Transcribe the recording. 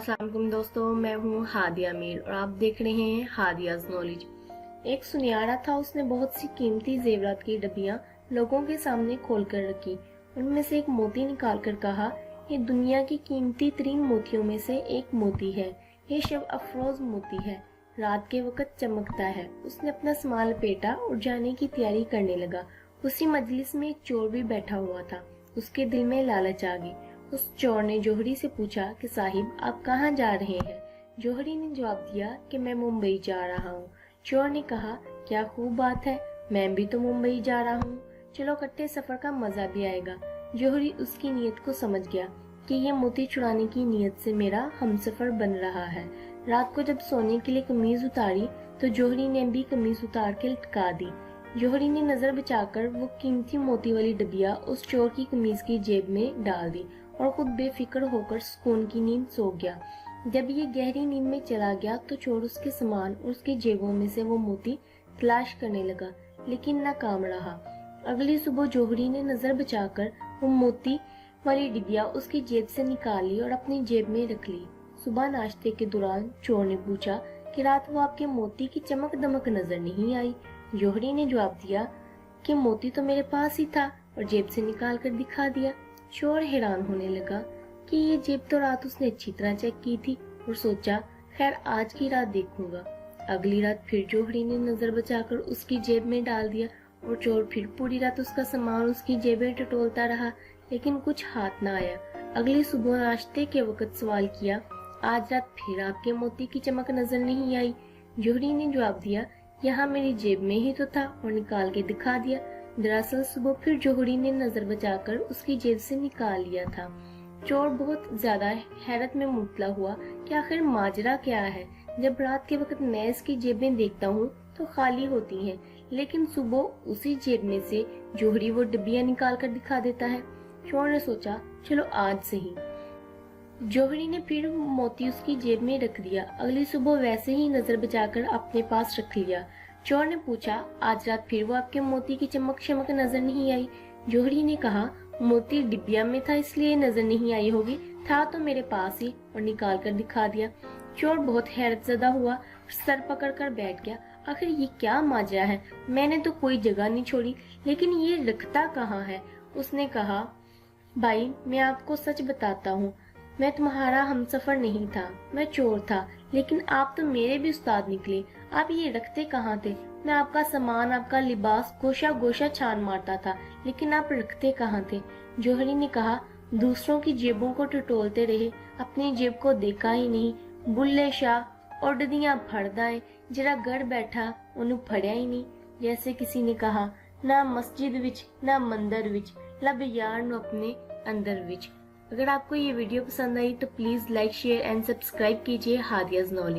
अस्सलाम वालेकुम दोस्तों, मैं हूँ हादिया मीर और आप देख रहे हैं हादियाज नॉलेज। एक सुनियारा था, उसने बहुत सी कीमती जेवरात की डब्बियां लोगों के सामने खोल कर रखी। उनमें से एक मोती निकाल कर कहा, ये दुनिया की कीमती तरीन मोतियों में से एक मोती है। ये शब अफरोज मोती है, रात के वक्त चमकता है। उसने अपना सामान लपेटा और जाने की तैयारी करने लगा। उसी मजलिस में एक चोर भी बैठा हुआ था। उसके दिल में लालच आ गई। उस चोर ने जौहरी से पूछा कि साहिब, आप कहाँ जा रहे हैं? जौहरी ने जवाब दिया कि मैं मुंबई जा रहा हूँ। चोर ने कहा, क्या खूब बात है, मैं भी तो मुंबई जा रहा हूँ, चलो इकट्ठे सफर का मजा भी आएगा। जौहरी उसकी नीयत को समझ गया कि ये मोती चुराने की नीयत से मेरा हमसफर बन रहा है। रात को जब सोने के लिए कमीज उतारी तो जौहरी ने भी कमीज उतार के लटका दी। जौहरी ने नजर बचाकर वो कीमती मोती वाली डबिया उस चोर की कमीज की जेब में डाल दी और खुद बेफिक्र होकर सुकून की नींद सो गया। जब ये गहरी नींद में चला गया तो चोर उसके सामान और उसकी जेबों में से वो मोती तलाश करने लगा, लेकिन नाकाम रहा। अगली सुबह जौहरी ने नजर बचाकर वो मोती वाली डिबिया उसकी जेब से निकाल ली और अपनी जेब में रख ली। सुबह नाश्ते के दौरान चोर ने पूछा कि रात वो आपके मोती की चमक दमक नजर नहीं आई। जौहरी ने जवाब दिया कि मोती तो मेरे पास ही था और जेब से निकाल कर दिखा दिया। चोर हैरान होने लगा कि ये जेब तो रात उसने अच्छी तरह चेक की थी और सोचा, खैर आज की रात देखूंगा। अगली रात फिर जौहरी ने नजर बचाकर उसकी जेब में डाल दिया और चोर फिर पूरी रात उसका सामान उसकी जेबें टटोलता रहा, लेकिन कुछ हाथ ना आया। अगली सुबह नाश्ते के वक्त सवाल किया, आज रात फिर आपके मोती की चमक नजर नहीं आई? जौहरी ने जवाब दिया, यहाँ मेरी जेब में ही तो था और निकाल के दिखा दिया। दरअसल सुबह फिर जौहरी ने नजर बचाकर उसकी जेब से निकाल लिया था। चोर बहुत ज्यादा हैरत में मुबतला हुआ कि आखिर माजरा क्या है। जब रात के वक्त मैं इसकी जेबें देखता हूँ तो खाली होती हैं, लेकिन सुबह उसी जेब में से जौहरी वो डिब्बियां निकाल कर दिखा देता है। चोर ने सोचा, चलो आज सही। जौहरी ने फिर मोती उसकी जेब में रख दिया। अगली सुबह वैसे ही नजर बचाकर अपने पास रख लिया। चोर ने पूछा, आज रात फिर वो आपके मोती की चमक शमक नजर नहीं आई? जौहरी ने कहा, मोती डिब्बिया में था इसलिए नजर नहीं आई होगी, था तो मेरे पास ही और निकाल कर दिखा दिया। चोर बहुत हैरतजदा हुआ, सर पकड़ कर बैठ गया। आखिर ये क्या माजरा है? मैंने तो कोई जगह नहीं छोड़ी, लेकिन ये रखता कहाँ है? उसने कहा, भाई मैं आपको सच बताता हूँ, मैं तुम्हारा हमसफर नहीं था, मैं चोर था, लेकिन आप तो मेरे भी उस्ताद निकले। आप ये रखते कहाँ थे? मैं आपका सामान, आपका लिबास गोशा गोशा छान मारता था, लेकिन आप रखते कहाँ थे? जौहरी ने कहा, दूसरों की जेबों को टटोलते रहे, अपनी जेब को देखा ही नहीं। बुल्ले शाह उड़दियां फड़दाएं, जरा गड़ बैठा उन्हें फड़िया ही नहीं। जैसे किसी ने कहा, ना मस्जिद विच ना मंदिर विच, लब यार नु अपने अंदर विच। अगर आपको ये वीडियो पसंद आई तो please like, share and subscribe कीजिए हादियाज नॉलेज।